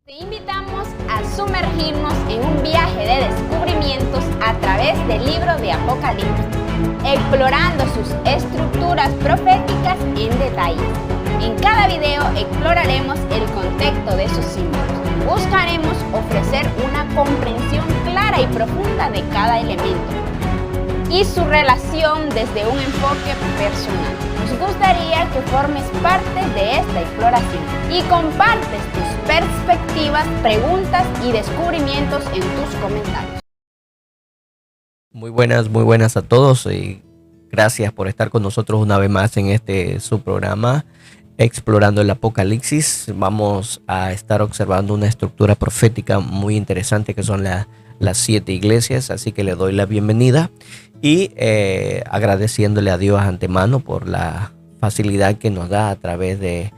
Te invitamos a sumergirnos en un viaje de descubrimientos a través del libro de Apocalipsis, explorando sus estructuras proféticas en detalle. En cada video exploraremos el contexto de sus símbolos. Buscaremos ofrecer una comprensión clara y profunda de cada elemento y su relación desde un enfoque personal. Nos gustaría que formes parte de esta exploración y compartes tus perspectivas, preguntas y descubrimientos en tus comentarios. Muy buenas a todos y gracias por estar con nosotros una vez más en su programa Explorando el Apocalipsis. Vamos a estar observando una estructura profética muy interesante que son las 7 iglesias, así que le doy la bienvenida y agradeciéndole a Dios antemano por la facilidad que nos da a través de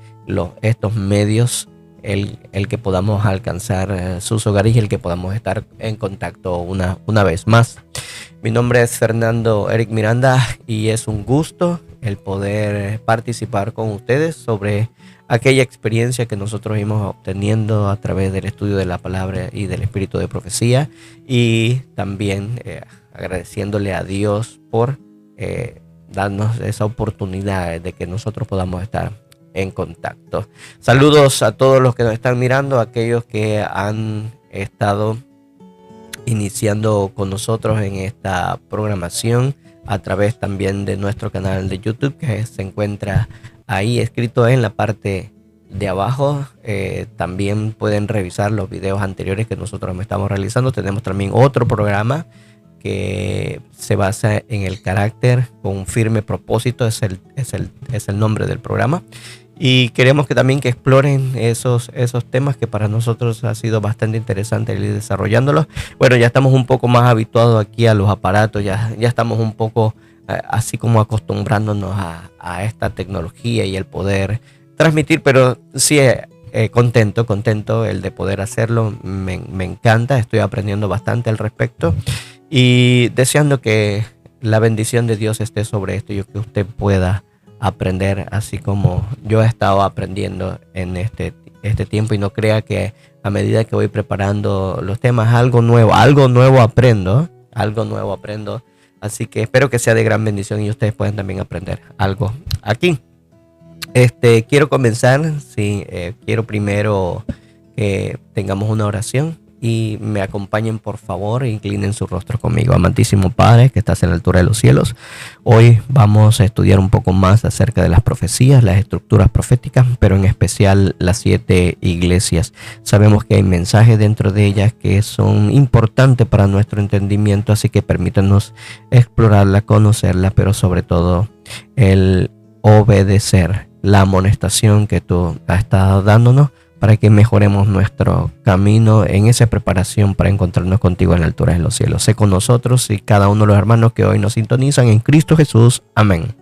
estos medios el que podamos alcanzar sus hogares y el que podamos estar en contacto una vez más. Mi nombre es Fernando Eric Miranda y es un gusto el poder participar con ustedes sobre aquella experiencia que nosotros hemos obteniendo a través del estudio de la palabra y del espíritu de profecía, y también agradeciéndole a Dios por darnos esa oportunidad de que nosotros podamos estar en contacto. Saludos a todos los que nos están mirando, aquellos que han estado iniciando con nosotros en esta programación a través también de nuestro canal de YouTube, que se encuentra ahí escrito en la parte de abajo. También pueden revisar los videos anteriores que nosotros estamos realizando. Tenemos también otro programa que se basa en el carácter con un firme propósito, es el nombre del programa. Y queremos que también que exploren esos temas que para nosotros ha sido bastante interesante ir desarrollándolos. Bueno, ya estamos un poco más habituados aquí a los aparatos, ya estamos un poco así como acostumbrándonos a esta tecnología y el poder transmitir, pero sí contento el de poder hacerlo. Me encanta, estoy aprendiendo bastante al respecto y deseando que la bendición de Dios esté sobre esto y que usted pueda aprender así como yo he estado aprendiendo en este tiempo, y no crea que a medida que voy preparando los temas algo nuevo aprendo, así que espero que sea de gran bendición y ustedes puedan también aprender algo aquí. Quiero comenzar, quiero primero que tengamos una oración y me acompañen, por favor, e inclinen su rostro conmigo. Amantísimo Padre, que estás en la altura de los cielos, hoy vamos a estudiar un poco más acerca de las profecías, las estructuras proféticas, pero en especial las 7 iglesias. Sabemos que hay mensajes dentro de ellas que son importantes para nuestro entendimiento, así que permítanos explorarla, conocerla, pero sobre todo el obedecer la amonestación que tú has estado dándonos, para que mejoremos nuestro camino en esa preparación para encontrarnos contigo en la altura de los cielos. Sé con nosotros y cada uno de los hermanos que hoy nos sintonizan en Cristo Jesús. Amén.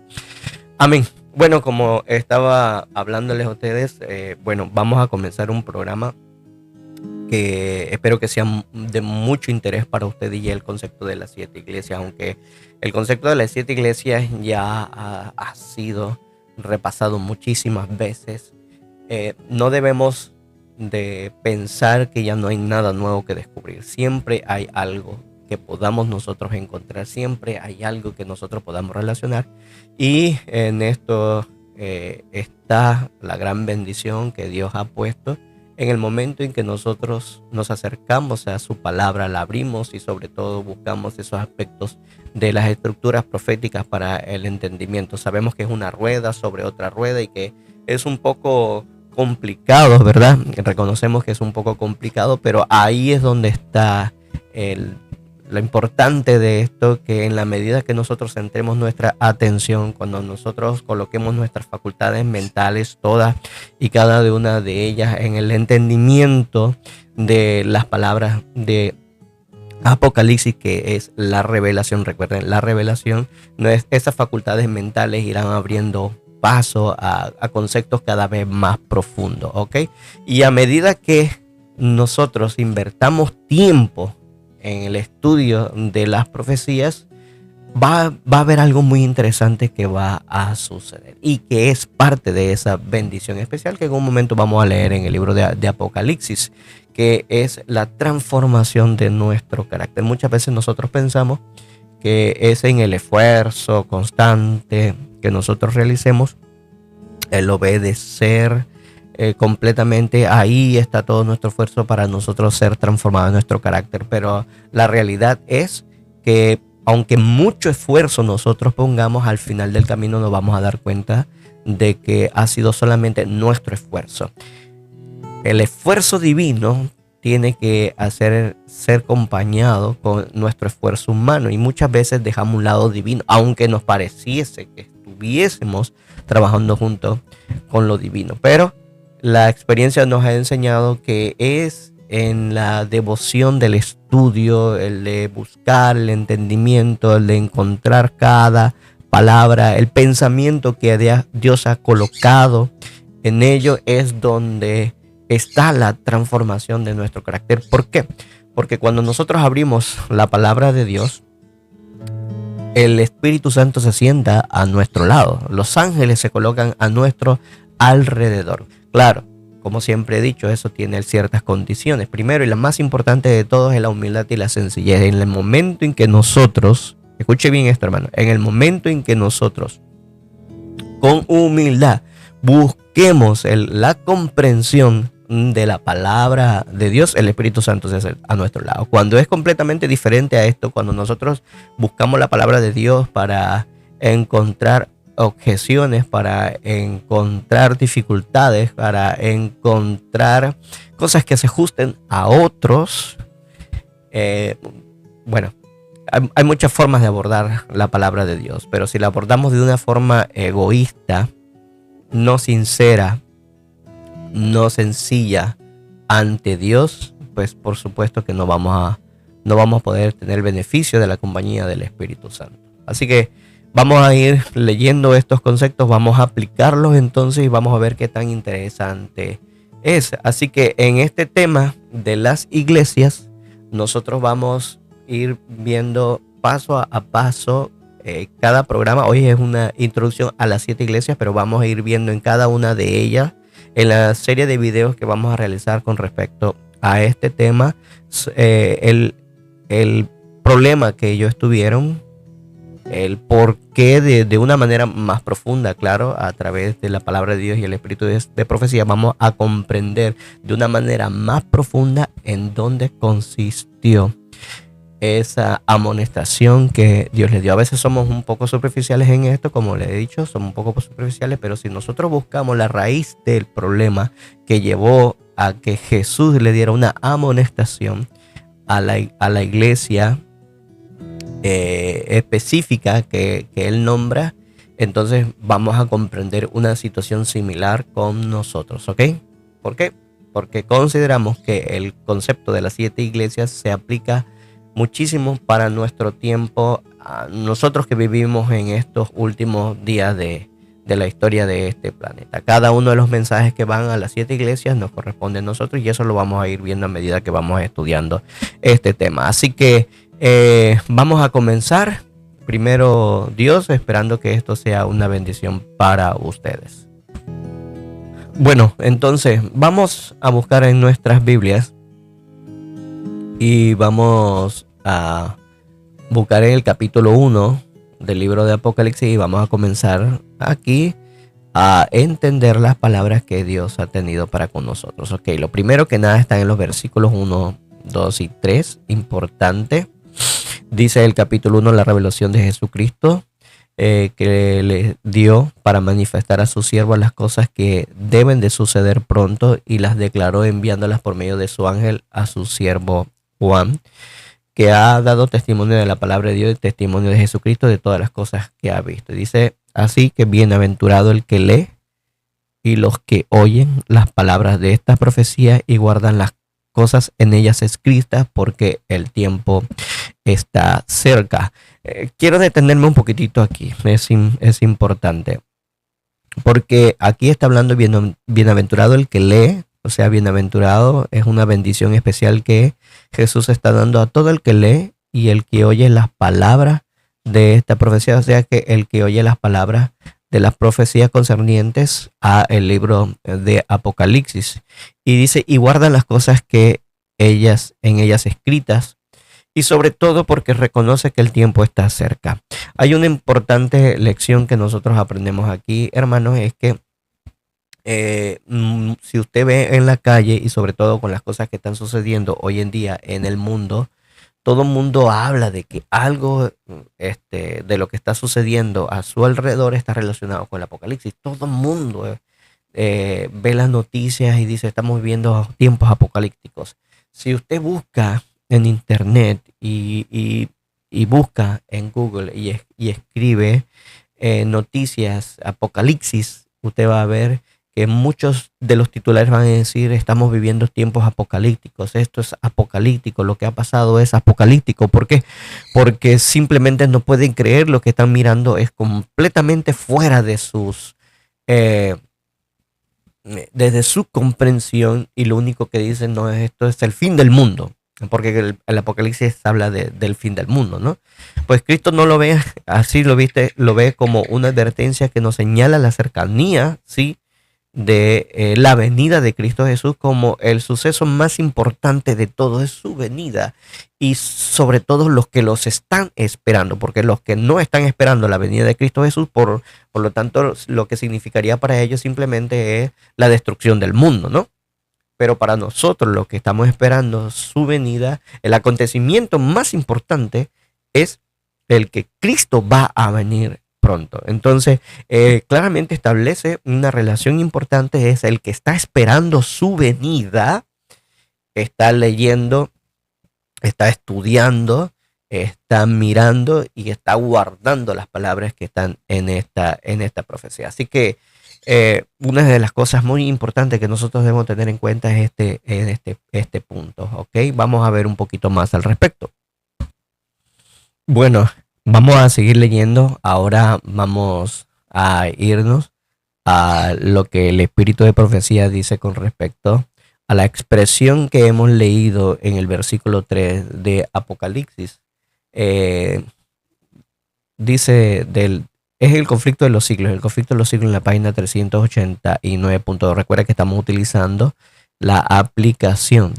Amén. Bueno, como estaba hablándoles a ustedes, vamos a comenzar un programa que espero que sea de mucho interés para usted, y el concepto de las 7 iglesias, aunque el concepto de las 7 iglesias ya ha sido repasado muchísimas veces. No debemos de pensar que ya no hay nada nuevo que descubrir. Siempre hay algo que podamos nosotros encontrar, siempre hay algo que nosotros podamos relacionar, y en esto está la gran bendición que Dios ha puesto en el momento en que nosotros nos acercamos a su palabra, la abrimos y sobre todo buscamos esos aspectos de las estructuras proféticas para el entendimiento. Sabemos que es una rueda sobre otra rueda y que es un poco complicado, ¿verdad? Reconocemos que es un poco complicado, pero ahí es donde está lo importante de esto, que en la medida que nosotros centremos nuestra atención, cuando nosotros coloquemos nuestras facultades mentales, todas y cada una de ellas, en el entendimiento de las palabras de Apocalipsis, que es la revelación. Recuerden, la revelación no es, esas facultades mentales irán abriendo paso a conceptos cada vez más profundos, ¿ok? Y a medida que nosotros invertamos tiempo en el estudio de las profecías, va a haber algo muy interesante que va a suceder y que es parte de esa bendición especial que en un momento vamos a leer en el libro de Apocalipsis, que es la transformación de nuestro carácter. Muchas veces nosotros pensamos que es en el esfuerzo constante que nosotros realicemos, el obedecer completamente, ahí está todo nuestro esfuerzo para nosotros ser transformados en nuestro carácter. Pero la realidad es que aunque mucho esfuerzo nosotros pongamos, al final del camino nos vamos a dar cuenta de que ha sido solamente nuestro esfuerzo. El esfuerzo divino tiene que ser acompañado con nuestro esfuerzo humano, y muchas veces dejamos un lado divino, aunque nos pareciese que estuviésemos trabajando junto con lo divino. Pero la experiencia nos ha enseñado que es en la devoción del estudio, el de buscar el entendimiento, el de encontrar cada palabra, el pensamiento que Dios ha colocado en ello, es donde está la transformación de nuestro carácter. ¿Por qué? Porque cuando nosotros abrimos la palabra de Dios, el Espíritu Santo se sienta a nuestro lado. Los ángeles se colocan a nuestro alrededor. Claro, como siempre he dicho, eso tiene ciertas condiciones. Primero, y la más importante de todos, es la humildad y la sencillez. En el momento en que nosotros, escuche bien esto, hermano, en el momento en que nosotros con humildad busquemos la comprensión de la palabra de Dios, el Espíritu Santo se hace a nuestro lado. Cuando es completamente diferente a esto, cuando nosotros buscamos la palabra de Dios para encontrar objeciones, para encontrar dificultades, para encontrar cosas que se ajusten a otros, bueno, hay muchas formas de abordar la palabra de Dios, pero si la abordamos de una forma egoísta, no sincera, no sencilla ante Dios, pues por supuesto que no vamos a poder tener el beneficio de la compañía del Espíritu Santo. Así que vamos a ir leyendo estos conceptos, vamos a aplicarlos entonces y vamos a ver qué tan interesante es. Así que en este tema de las iglesias, nosotros vamos a ir viendo paso a paso cada programa. Hoy es una introducción a las 7 iglesias, pero vamos a ir viendo en cada una de ellas, en la serie de videos que vamos a realizar con respecto a este tema, el problema que ellos tuvieron, el porqué de una manera más profunda, claro, a través de la palabra de Dios y el espíritu de profecía, vamos a comprender de una manera más profunda en dónde consistió esa amonestación que Dios les dio. A veces somos un poco superficiales en esto, como les he dicho, somos un poco superficiales, pero si nosotros buscamos la raíz del problema que llevó a que Jesús le diera una amonestación a la iglesia específica que él nombra, entonces vamos a comprender una situación similar con nosotros, ¿ok? ¿Por qué? Porque consideramos que el concepto de las 7 iglesias se aplica muchísimo para nuestro tiempo, a nosotros que vivimos en estos últimos días de la historia de este planeta. Cada uno de los mensajes que van a las 7 iglesias nos corresponde a nosotros, y eso lo vamos a ir viendo a medida que vamos estudiando este tema. Así que vamos a comenzar. Primero Dios, esperando que esto sea una bendición para ustedes. Bueno, entonces vamos a buscar en nuestras Biblias y vamos a buscar en el capítulo 1 del libro de Apocalipsis, y vamos a comenzar aquí a entender las palabras que Dios ha tenido para con nosotros. Ok, lo primero que nada está en los versículos 1, 2 y 3, importante. Dice el capítulo 1, la revelación de Jesucristo, que le dio para manifestar a su siervo las cosas que deben de suceder pronto, y las declaró enviándolas por medio de su ángel a su siervo Juan, que ha dado testimonio de la palabra de Dios y testimonio de Jesucristo de todas las cosas que ha visto. Y dice así que bienaventurado el que lee y los que oyen las palabras de esta profecía y guardan las cosas en ellas escritas, porque el tiempo está cerca. Quiero detenerme un poquitito aquí, es importante, porque aquí está hablando bienaventurado el que lee. O sea, bienaventurado es una bendición especial que Jesús está dando a todo el que lee y el que oye las palabras de esta profecía, o sea que el que oye las palabras de las profecías concernientes a el libro de Apocalipsis. Y dice, y guarda las cosas que en ellas escritas, y sobre todo porque reconoce que el tiempo está cerca. Hay una importante lección que nosotros aprendemos aquí, hermanos, es que si usted ve en la calle y sobre todo con las cosas que están sucediendo hoy en día en el mundo, todo el mundo habla de que algo de lo que está sucediendo a su alrededor está relacionado con el apocalipsis. Todo el mundo ve las noticias y dice, estamos viviendo tiempos apocalípticos. Si usted busca en internet y busca en Google y escribe noticias apocalipsis, usted va a ver que muchos de los titulares van a decir, estamos viviendo tiempos apocalípticos, esto es apocalíptico, lo que ha pasado es apocalíptico. ¿Por qué? Porque simplemente no pueden creer lo que están mirando, es completamente fuera de desde su comprensión, y lo único que dicen, no, esto es el fin del mundo, porque el Apocalipsis habla del fin del mundo, ¿no? Pues Cristo no lo ve así, lo ve como una advertencia que nos señala la cercanía, ¿sí?, de la venida de Cristo Jesús como el suceso más importante de todo, es su venida, y sobre todo los que los están esperando, porque los que no están esperando la venida de Cristo Jesús, por lo tanto, lo que significaría para ellos simplemente es la destrucción del mundo, ¿no? Pero para nosotros, los que estamos esperando su venida, el acontecimiento más importante es el que Cristo va a venir pronto. Entonces, claramente establece una relación importante, es el que está esperando su venida, está leyendo, está estudiando, está mirando y está guardando las palabras que están en esta profecía. Así que una de las cosas muy importantes que nosotros debemos tener en cuenta es este punto, ¿ok? Vamos a ver un poquito más al respecto. Bueno, vamos a seguir leyendo. Ahora vamos a irnos a lo que el espíritu de profecía dice con respecto a la expresión que hemos leído en el versículo 3 de Apocalipsis. Dice es el conflicto de los siglos. El conflicto de los siglos en la página 389. Recuerda que estamos utilizando la aplicación.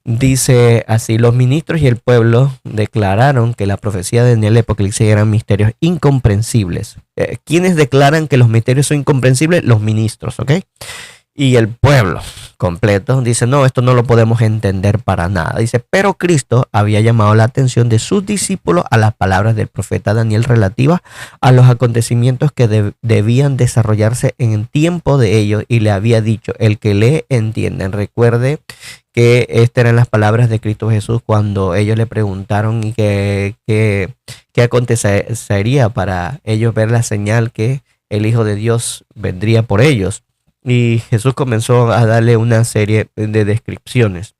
Dice así: los ministros y el pueblo declararon que la profecía de Daniel y Apocalipsis eran misterios incomprensibles. ¿Quiénes declaran que los misterios son incomprensibles? Los ministros, ¿ok? Y el pueblo completo dice, no, esto no lo podemos entender para nada. Dice, pero Cristo había llamado la atención de sus discípulos a las palabras del profeta Daniel relativas a los acontecimientos que debían desarrollarse en el tiempo de ellos, y le había dicho, el que lee entienden. Recuerde que estas eran las palabras de Cristo Jesús cuando ellos le preguntaron y qué acontecería para ellos ver la señal que el Hijo de Dios vendría por ellos. Y Jesús comenzó a darle una serie de descripciones.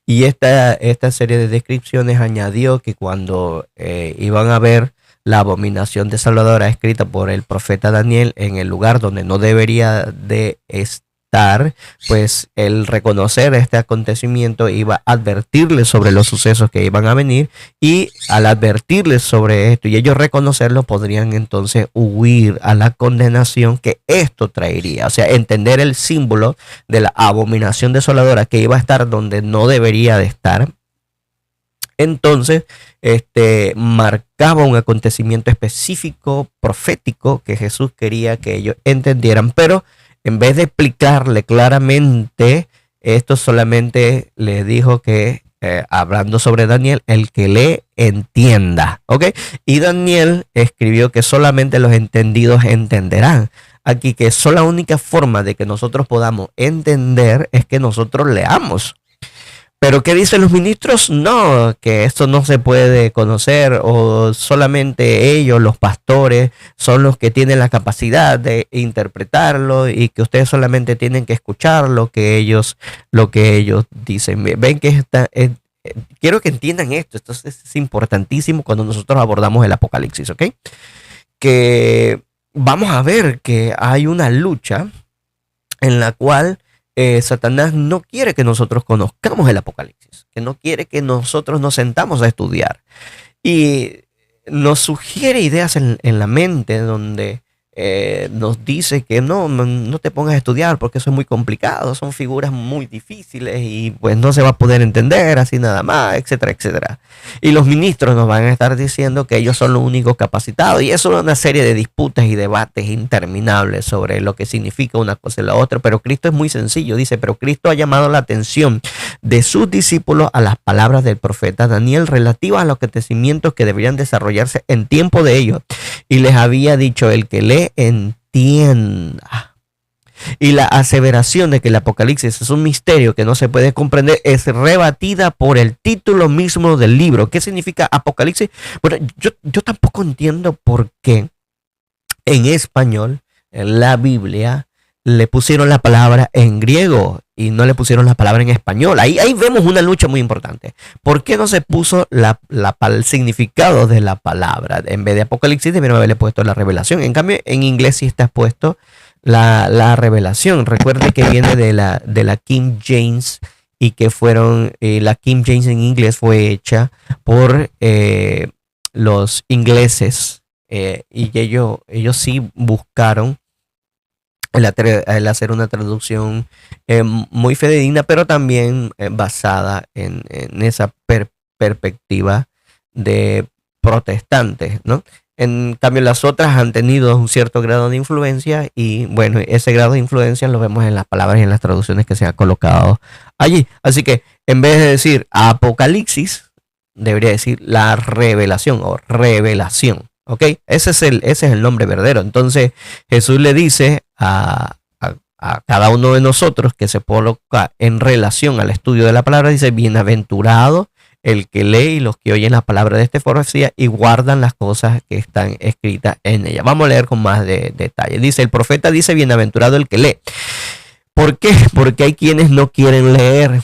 Y esta serie de descripciones añadió que cuando iban a ver la abominación desoladora escrita por el profeta Daniel en el lugar donde no debería de estar, pues el reconocer este acontecimiento iba a advertirles sobre los sucesos que iban a venir, y al advertirles sobre esto y ellos reconocerlo, podrían entonces huir a la condenación que esto traería. O sea, entender el símbolo de la abominación desoladora que iba a estar donde no debería de estar. Entonces, marcaba un acontecimiento específico, profético, que Jesús quería que ellos entendieran, pero en vez de explicarle claramente, esto solamente le dijo que, hablando sobre Daniel, el que lee entienda, ¿ok? Y Daniel escribió que solamente los entendidos entenderán. Aquí que la única forma de que nosotros podamos entender es que nosotros leamos. ¿Pero qué dicen los ministros? No, que esto no se puede conocer, o solamente ellos, los pastores, son los que tienen la capacidad de interpretarlo, y que ustedes solamente tienen que escuchar lo que ellos dicen. Ven que quiero que entiendan esto. Esto es importantísimo cuando nosotros abordamos el Apocalipsis, ¿ok? Que vamos a ver que hay una lucha en la cual Satanás no quiere que nosotros conozcamos el Apocalipsis, que no quiere que nosotros nos sentamos a estudiar. Y nos sugiere ideas en la mente donde nos dice que no te pongas a estudiar porque eso es muy complicado, son figuras muy difíciles y pues no se va a poder entender así nada más, etcétera, etcétera. Y los ministros nos van a estar diciendo que ellos son los únicos capacitados y eso es una serie de disputas y debates interminables sobre lo que significa una cosa y la otra, pero Cristo es muy sencillo, dice, pero Cristo ha llamado la atención de sus discípulos a las palabras del profeta Daniel relativas a los acontecimientos que deberían desarrollarse en tiempo de ellos y les había dicho, el que lee entienda. Y la aseveración de que el Apocalipsis es un misterio que no se puede comprender es rebatida por el título mismo del libro. ¿Qué significa Apocalipsis? Bueno, yo tampoco entiendo por qué en español, en la Biblia, le pusieron la palabra en griego y no le pusieron la palabra en español. Ahí vemos una lucha muy importante. ¿Por qué no se puso el significado de la palabra? En vez de Apocalipsis debieron haberle puesto la revelación. En cambio, en inglés sí está puesto la revelación. Recuerde que viene de la King James y que la King James en inglés fue hecha por los ingleses y ellos sí buscaron el hacer una traducción muy fidedigna, pero también basada en esa perspectiva de protestantes, ¿no? En cambio, las otras han tenido un cierto grado de influencia y, bueno, ese grado de influencia lo vemos en las palabras y en las traducciones que se han colocado allí. Así que, en vez de decir Apocalipsis, debería decir la revelación o revelación. ¿Ok? Ese es el nombre verdadero. Entonces Jesús le dice a cada uno de nosotros que se coloca en relación al estudio de la palabra, dice, bienaventurado el que lee y los que oyen la palabra de esta profecía y guardan las cosas que están escritas en ella. Vamos a leer con más detalle. Dice, el profeta dice, bienaventurado el que lee. ¿Por qué? Porque hay quienes no quieren leer.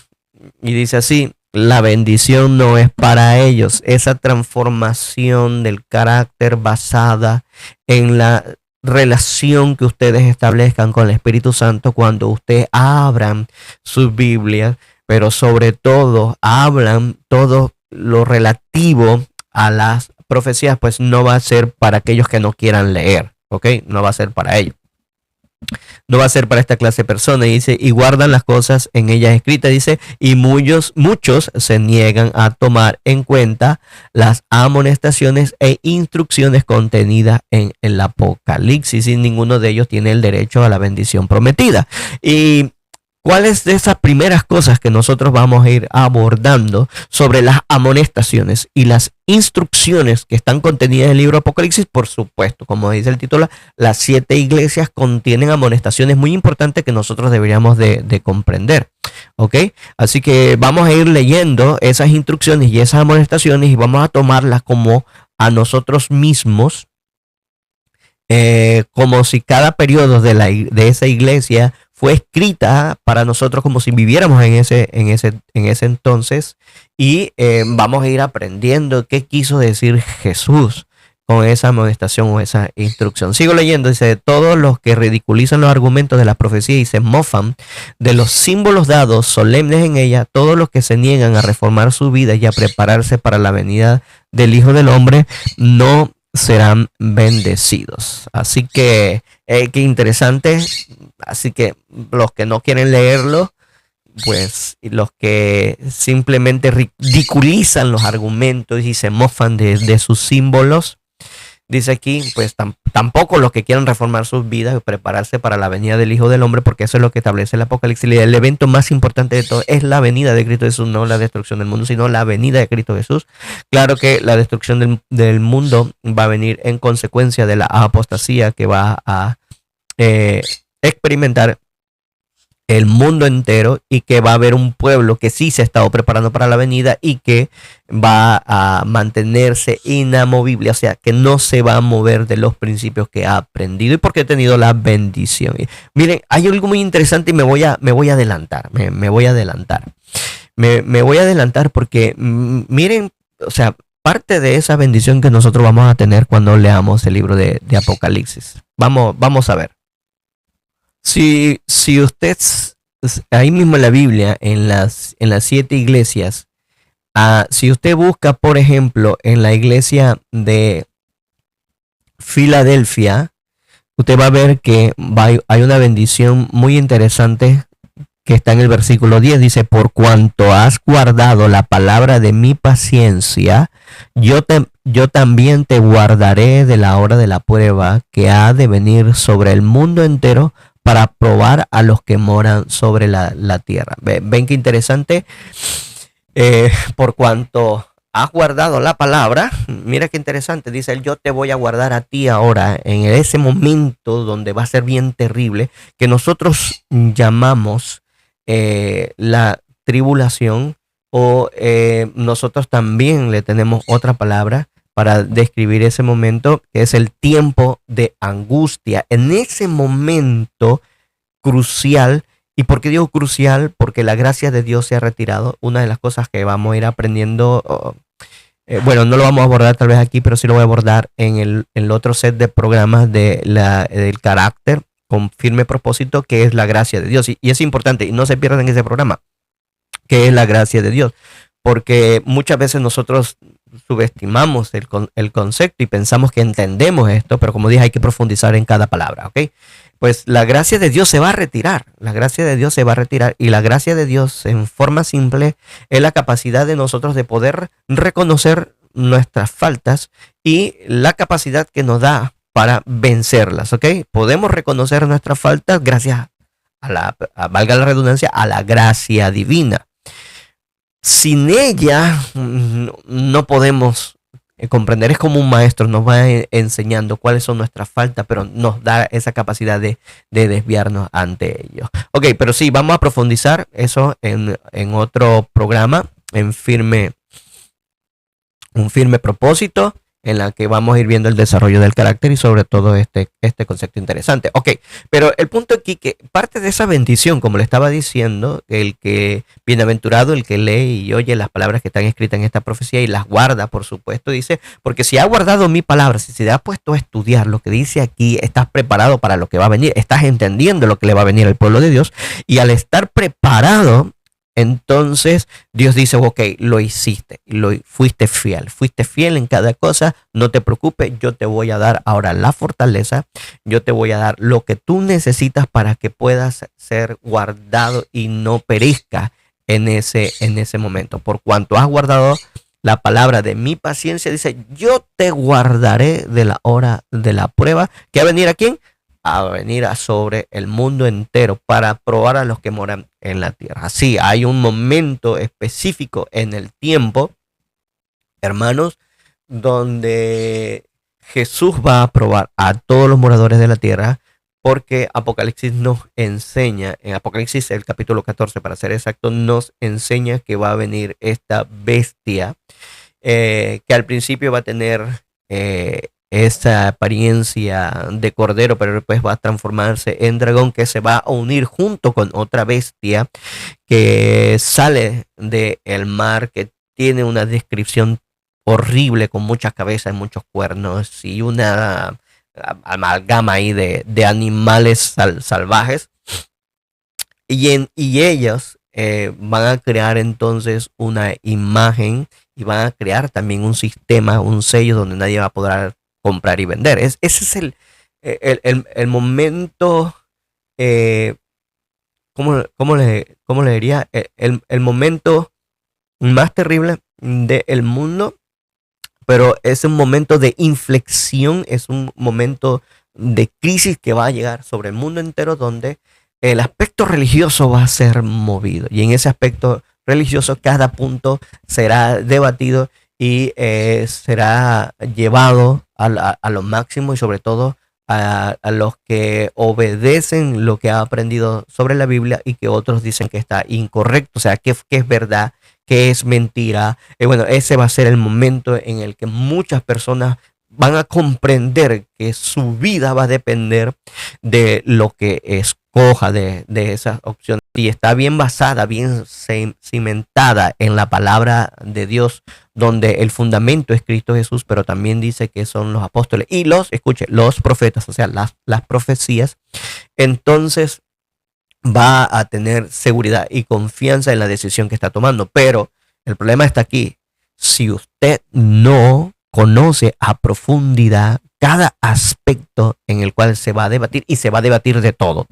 Y dice así, la bendición no es para ellos. Esa transformación del carácter basada en la relación que ustedes establezcan con el Espíritu Santo cuando ustedes abran sus Biblias, pero sobre todo hablan todo lo relativo a las profecías, pues no va a ser para aquellos que no quieran leer, ¿ok? No va a ser para ellos. No va a ser para esta clase de personas. Y dice, y guardan las cosas en ellas escritas, dice, y muchos se niegan a tomar en cuenta las amonestaciones e instrucciones contenidas en el Apocalipsis, y ninguno de ellos tiene el derecho a la bendición prometida. Y ¿cuáles de esas primeras cosas que nosotros vamos a ir abordando sobre las amonestaciones y las instrucciones que están contenidas en el libro Apocalipsis? Por supuesto, como dice el título, las 7 iglesias contienen amonestaciones muy importantes que nosotros deberíamos de comprender. ¿Ok? Así que vamos a ir leyendo esas instrucciones y esas amonestaciones y vamos a tomarlas como a nosotros mismos, como si cada periodo de esa iglesia fue escrita para nosotros como si viviéramos en ese entonces, y vamos a ir aprendiendo qué quiso decir Jesús con esa amonestación o esa instrucción. Sigo leyendo, dice, todos los que ridiculizan los argumentos de la profecía y se mofan de los símbolos dados solemnes en ella, todos los que se niegan a reformar su vida y a prepararse para la venida del Hijo del Hombre, no serán bendecidos. Así que qué interesante. Así que los que no quieren leerlo, pues, y los que simplemente ridiculizan los argumentos y se mofan de sus símbolos, dice aquí, pues tampoco los que quieran reformar sus vidas y prepararse para la venida del Hijo del Hombre, porque eso es lo que establece el Apocalipsis. El evento más importante de todo es la venida de Cristo Jesús, no la destrucción del mundo, sino la venida de Cristo Jesús. Claro que la destrucción del mundo va a venir en consecuencia de la apostasía que va a experimentar el mundo entero, y que va a haber un pueblo que sí se ha estado preparando para la venida y que va a mantenerse inamovible, o sea, que no se va a mover de los principios que ha aprendido y porque ha tenido la bendición. Y miren, hay algo muy interesante y me voy a adelantar, me voy a adelantar porque miren, o sea, parte de esa bendición que nosotros vamos a tener cuando leamos el libro de Apocalipsis. Vamos a ver. Si usted ahí mismo en la Biblia, en las 7 iglesias, si usted busca, por ejemplo, en la iglesia de Filadelfia, usted va a ver que hay una bendición muy interesante que está en el versículo 10. Dice, por cuanto has guardado la palabra de mi paciencia, yo también te guardaré de la hora de la prueba que ha de venir sobre el mundo entero para probar a los que moran sobre la tierra. Ven qué interesante. Por cuanto has guardado la palabra, mira qué interesante, dice él, yo te voy a guardar a ti ahora, en ese momento donde va a ser bien terrible, que nosotros llamamos la tribulación, o nosotros también le tenemos otra palabra para describir ese momento, que es el tiempo de angustia. En ese momento crucial. ¿Y por qué digo crucial? Porque la gracia de Dios se ha retirado. Una de las cosas que vamos a ir aprendiendo, bueno, no lo vamos a abordar tal vez aquí, pero sí lo voy a abordar en el otro set de programas del carácter con firme propósito, que es la gracia de Dios. Y es importante, y no se pierdan ese programa, que es la gracia de Dios. Porque muchas veces nosotros subestimamos el concepto y pensamos que entendemos esto, pero como dije, hay que profundizar en cada palabra, ¿ok? Pues la gracia de Dios se va a retirar, la gracia de Dios se va a retirar, y la gracia de Dios en forma simple es la capacidad de nosotros de poder reconocer nuestras faltas y la capacidad que nos da para vencerlas, ¿ok? Podemos reconocer nuestras faltas gracias valga la redundancia, a la gracia divina. Sin ella no podemos comprender. Es como un maestro, nos va enseñando cuáles son nuestras faltas, pero nos da esa capacidad de desviarnos ante ellos. Ok, pero sí, vamos a profundizar eso en otro programa, un firme propósito, en la que vamos a ir viendo el desarrollo del carácter y sobre todo este concepto interesante. Ok, pero el punto aquí, que parte de esa bendición, como le estaba diciendo, el que bienaventurado el que lee y oye las palabras que están escritas en esta profecía y las guarda, por supuesto, dice, porque si has guardado mi palabra, si te has puesto a estudiar lo que dice aquí, estás preparado para lo que va a venir, estás entendiendo lo que le va a venir al pueblo de Dios, y al estar preparado, entonces Dios dice, ok, lo hiciste, fuiste fiel en cada cosa, no te preocupes, yo te voy a dar ahora la fortaleza, yo te voy a dar lo que tú necesitas para que puedas ser guardado y no perezca en ese momento. Por cuanto has guardado la palabra de mi paciencia, dice, yo te guardaré de la hora de la prueba, que va a venir a quién, a venir sobre el mundo entero para probar a los que moran en la tierra. Así, hay un momento específico en el tiempo, hermanos, donde Jesús va a probar a todos los moradores de la tierra, porque Apocalipsis nos enseña, en Apocalipsis el capítulo 14 para ser exacto, nos enseña que va a venir esta bestia, que al principio va a tener esa apariencia de cordero, pero después va a transformarse en dragón, que se va a unir junto con otra bestia que sale del mar, que tiene una descripción horrible, con muchas cabezas, muchos cuernos y una amalgama ahí de animales salvajes. Y ellos van a crear entonces una imagen y van a crear también un sistema, un sello donde nadie va a poder comprar y vender. Ese es el momento, ¿cómo le diría? El momento más terrible del mundo, pero es un momento de inflexión, es un momento de crisis que va a llegar sobre el mundo entero, donde el aspecto religioso va a ser movido, y en ese aspecto religioso cada punto será debatido y será llevado a lo máximo, y sobre todo a los que obedecen lo que ha aprendido sobre la Biblia y que otros dicen que está incorrecto, o sea, que es verdad, que es mentira. Bueno, ese va a ser el momento en el que muchas personas van a comprender que su vida va a depender de lo que escoja de esas opciones, y está bien basada, bien cimentada en la palabra de Dios, donde el fundamento es Cristo Jesús, pero también dice que son los apóstoles y los profetas, o sea, las profecías. Entonces, va a tener seguridad y confianza en la decisión que está tomando. Pero el problema está aquí. Si usted no conoce a profundidad cada aspecto en el cual se va a debatir, y se va a debatir de todo,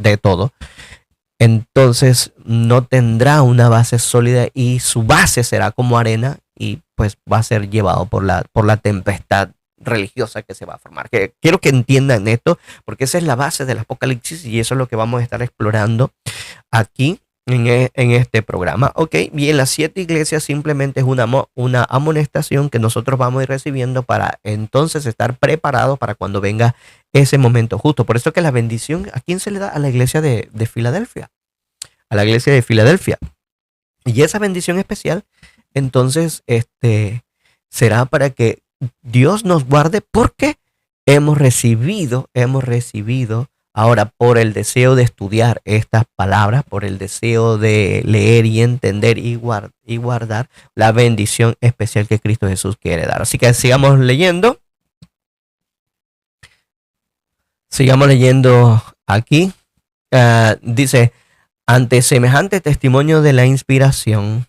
entonces no tendrá una base sólida y su base será como arena y pues va a ser llevado por la tempestad religiosa que se va a formar. Que quiero que entiendan esto, porque esa es la base del Apocalipsis y eso es lo que vamos a estar explorando aquí en este programa. Ok, bien, las 7 iglesias simplemente es una amonestación que nosotros vamos a ir recibiendo para entonces estar preparados para cuando venga ese momento justo. Por eso que la bendición, ¿a quién se le da? A la iglesia de Filadelfia. A la iglesia de Filadelfia. Y esa bendición especial, entonces, será para que Dios nos guarde, porque hemos recibido ahora, por el deseo de estudiar estas palabras, por el deseo de leer y entender y guardar la bendición especial que Cristo Jesús quiere dar. Así que sigamos leyendo. Sigamos leyendo aquí. Dice, ante semejante testimonio de la inspiración,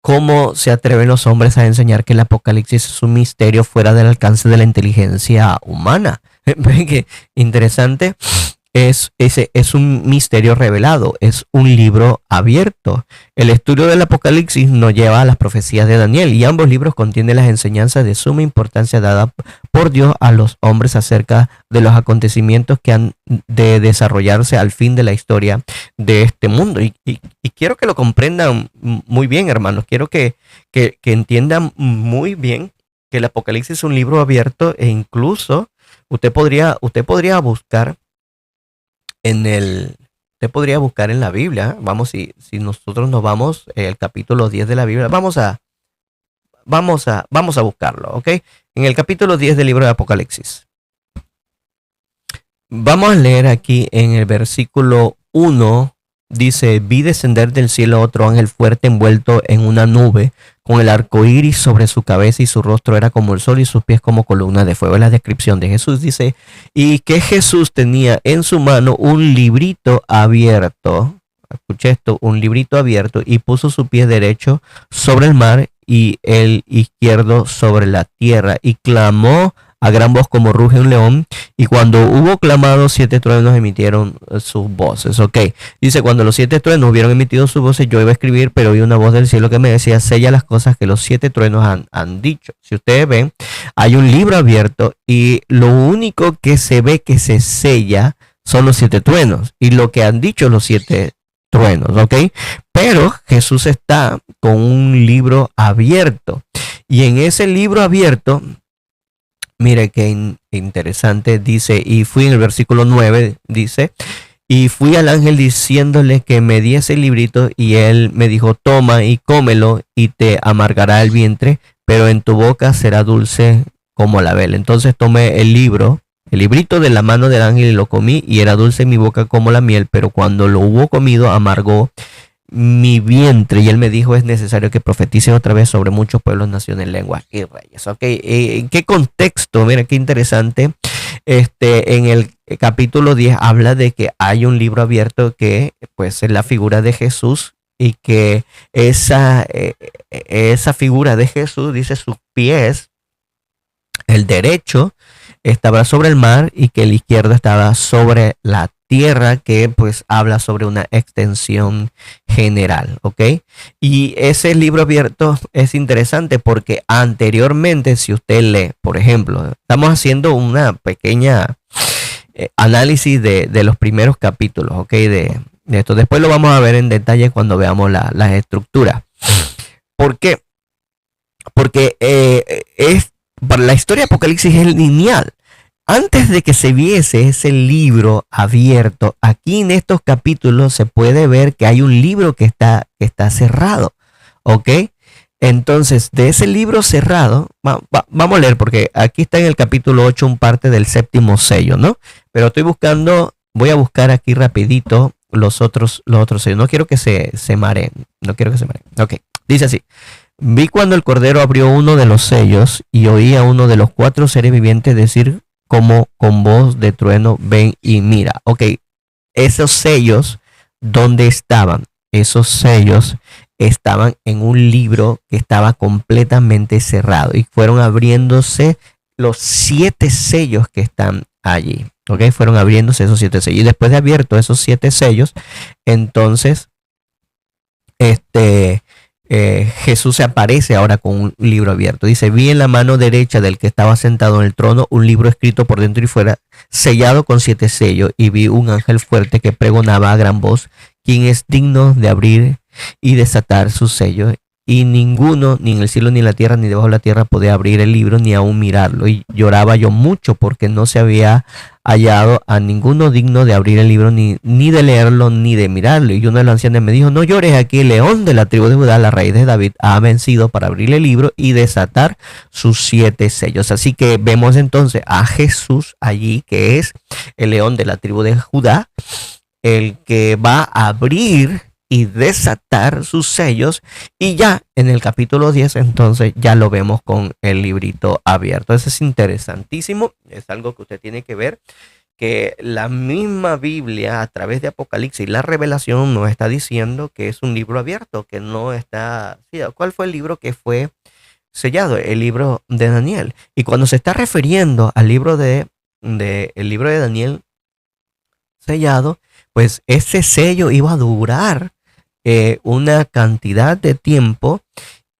¿cómo se atreven los hombres a enseñar que el Apocalipsis es un misterio fuera del alcance de la inteligencia humana? Qué interesante. Es un misterio revelado, es un libro abierto. El estudio del Apocalipsis nos lleva a las profecías de Daniel, y ambos libros contienen las enseñanzas de suma importancia dada por Dios a los hombres acerca de los acontecimientos que han de desarrollarse al fin de la historia de este mundo. Y quiero que lo comprendan muy bien, hermanos. Quiero que entiendan muy bien que el Apocalipsis es un libro abierto, e incluso usted podría buscar usted podría buscar en la Biblia. Vamos, si nosotros nos vamos al capítulo 10 de la Biblia, vamos a buscarlo, ¿ok? En el capítulo 10 del libro de Apocalipsis. Vamos a leer aquí en el versículo 1. Dice, vi descender del cielo otro ángel fuerte envuelto en una nube, con el arco iris sobre su cabeza, y su rostro era como el sol y sus pies como columna de fuego. Es la descripción de Jesús. Dice, y que Jesús tenía en su mano un librito abierto. Escuche esto, un librito abierto, y puso su pie derecho sobre el mar y el izquierdo sobre la tierra, y clamó a gran voz como ruge un león, y cuando hubo clamado, 7 truenos emitieron sus voces. Ok, dice, cuando los 7 truenos hubieron emitido sus voces, yo iba a escribir, pero oí una voz del cielo que me decía, sella las cosas que los 7 truenos han dicho. Si ustedes ven, hay un libro abierto, y lo único que se ve que se sella son los 7 truenos, y lo que han dicho los 7 truenos, ok. Pero Jesús está con un libro abierto, y en ese libro abierto, mire qué interesante, dice, y fui en el versículo 9, dice, y fui al ángel diciéndole que me diese el librito, y él me dijo, toma y cómelo, y te amargará el vientre, pero en tu boca será dulce como la vela. Entonces tomé el librito de la mano del ángel, y lo comí, y era dulce en mi boca como la miel, pero cuando lo hubo comido, amargó mi vientre. Y él me dijo, es necesario que profeticen otra vez sobre muchos pueblos, naciones, lenguas y reyes. Ok, ¿en qué contexto? Mira qué interesante. En el capítulo 10 habla de que hay un libro abierto que pues es la figura de Jesús, y que esa figura de Jesús, dice, sus pies, el derecho estaba sobre el mar, y que el izquierdo estaba sobre la tierra, que pues habla sobre una extensión general, ¿ok? Y ese libro abierto es interesante porque anteriormente, si usted lee, por ejemplo, estamos haciendo una pequeña análisis de los primeros capítulos, ¿ok? De esto. Después lo vamos a ver en detalle cuando veamos las estructuras. ¿Por qué? Porque para la historia de Apocalipsis es lineal. Antes de que se viese ese libro abierto, aquí en estos capítulos se puede ver que hay un libro que está cerrado, ¿ok? Entonces, de ese libro cerrado, vamos a leer, porque aquí está en el capítulo 8 un parte del 7º sello, ¿no? Pero voy a buscar aquí rapidito los otros sellos. No quiero que se mareen, Ok, dice así. Vi cuando el Cordero abrió uno de los sellos, y oí a uno de los 4 seres vivientes decir como con voz de trueno, ven y mira. Ok, esos sellos, ¿dónde estaban? Esos sellos estaban en un libro que estaba completamente cerrado y fueron abriéndose los 7 sellos que están allí. ¿Ok? Fueron abriéndose esos 7 sellos. Y después de abierto esos 7 sellos, entonces Jesús se aparece ahora con un libro abierto. Dice, vi en la mano derecha del que estaba sentado en el trono un libro escrito por dentro y fuera, sellado con 7 sellos, y vi un ángel fuerte que pregonaba a gran voz, ¿quién es digno de abrir y desatar sus sellos? Y ninguno, ni en el cielo, ni en la tierra, ni debajo de la tierra, podía abrir el libro, ni aún mirarlo. Y lloraba yo mucho porque no se había hallado a ninguno digno de abrir el libro, ni de leerlo, ni de mirarlo. Y uno de los ancianos me dijo, no llores, aquí el león de la tribu de Judá, la raíz de David, ha vencido para abrir el libro y desatar sus 7 sellos. Así que vemos entonces a Jesús allí, que es el león de la tribu de Judá, el que va a abrir y desatar sus sellos, y ya en el capítulo 10 entonces ya lo vemos con el librito abierto. Eso es interesantísimo, es algo que usted tiene que ver, que la misma Biblia a través de Apocalipsis, la revelación, nos está diciendo que es un libro abierto, que no está... Sí, ¿cuál fue el libro que fue sellado? El libro de Daniel. Y cuando se está refiriendo al libro el libro de Daniel sellado, pues ese sello iba a durar una cantidad de tiempo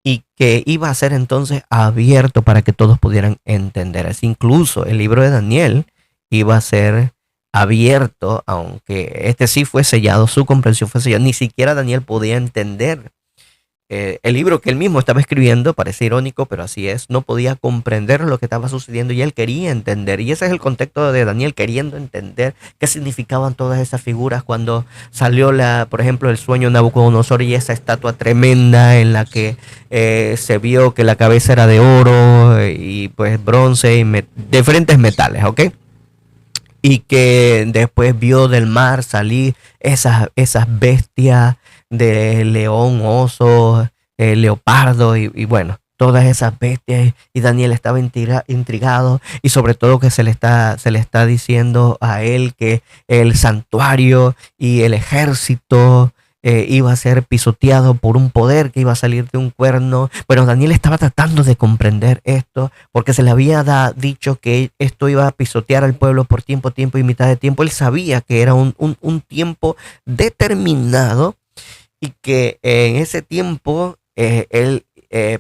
y que iba a ser entonces abierto para que todos pudieran entender. Así, incluso el libro de Daniel iba a ser abierto, aunque este sí fue sellado, su comprensión fue sellada. Ni siquiera Daniel podía entender el libro que él mismo estaba escribiendo. Parece irónico, pero así es. No podía comprender lo que estaba sucediendo y él quería entender. Y ese es el contexto de Daniel, queriendo entender qué significaban todas esas figuras cuando salió, por ejemplo, el sueño de Nabucodonosor y esa estatua tremenda en la que se vio que la cabeza era de oro y pues bronce y diferentes metales, ¿ok? Y que después vio del mar salir esas bestias de león, oso, leopardo y bueno, todas esas bestias. Y Daniel estaba intrigado, y sobre todo que se le está diciendo a él que el santuario y el ejército iba a ser pisoteado por un poder que iba a salir de un cuerno. Bueno, Daniel estaba tratando de comprender esto porque se le había dicho que esto iba a pisotear al pueblo por tiempo y mitad de tiempo. Él sabía que era un tiempo determinado y que en ese tiempo él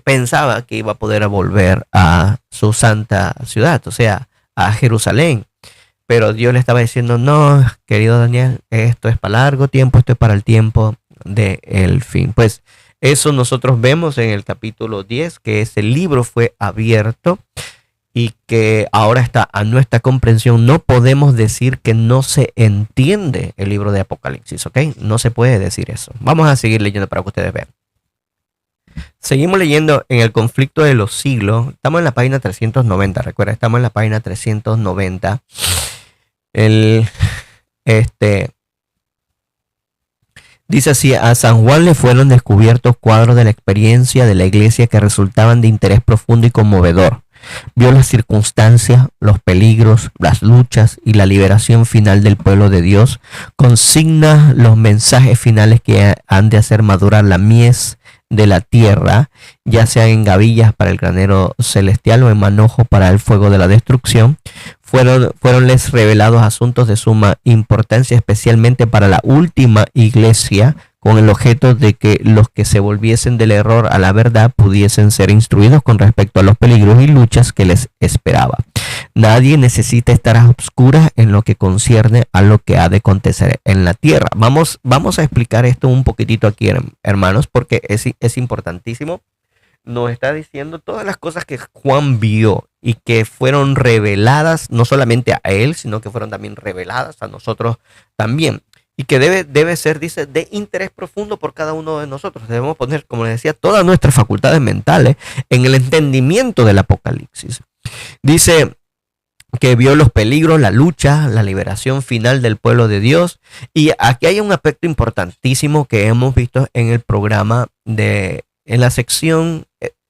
pensaba que iba a poder volver a su santa ciudad, o sea, a Jerusalén. Pero Dios le estaba diciendo, no, querido Daniel, esto es para largo tiempo, esto es para el tiempo del fin. Pues eso nosotros vemos en el capítulo 10, que ese libro fue abierto y que ahora está a nuestra comprensión. No podemos decir que no se entiende el libro de Apocalipsis, ¿ok? No se puede decir eso. Vamos a seguir leyendo para que ustedes vean. Seguimos leyendo en el conflicto de los siglos. Estamos en la página 390, recuerda, estamos en la página 390. Dice así: a San Juan le fueron descubiertos cuadros de la experiencia de la iglesia que resultaban de interés profundo y conmovedor. Vio las circunstancias, los peligros, las luchas y la liberación final del pueblo de Dios. Consigna los mensajes finales que han de hacer madurar la mies de la tierra, ya sea en gavillas para el granero celestial o en manojo para el fuego de la destrucción. Fueronles revelados asuntos de suma importancia, especialmente para la última iglesia, con el objeto de que los que se volviesen del error a la verdad pudiesen ser instruidos con respecto a los peligros y luchas que les esperaba. Nadie necesita estar a oscuras en lo que concierne a lo que ha de acontecer en la tierra. Vamos a explicar esto un poquitito aquí, hermanos, porque es importantísimo. Nos está diciendo todas las cosas que Juan vio y que fueron reveladas no solamente a él, sino que fueron también reveladas a nosotros también. Y que debe ser, dice, de interés profundo por cada uno de nosotros. Debemos poner, como les decía, todas nuestras facultades mentales en el entendimiento del Apocalipsis. Dice que vio los peligros, la lucha, la liberación final del pueblo de Dios. Y aquí hay un aspecto importantísimo que hemos visto en el programa, en la sección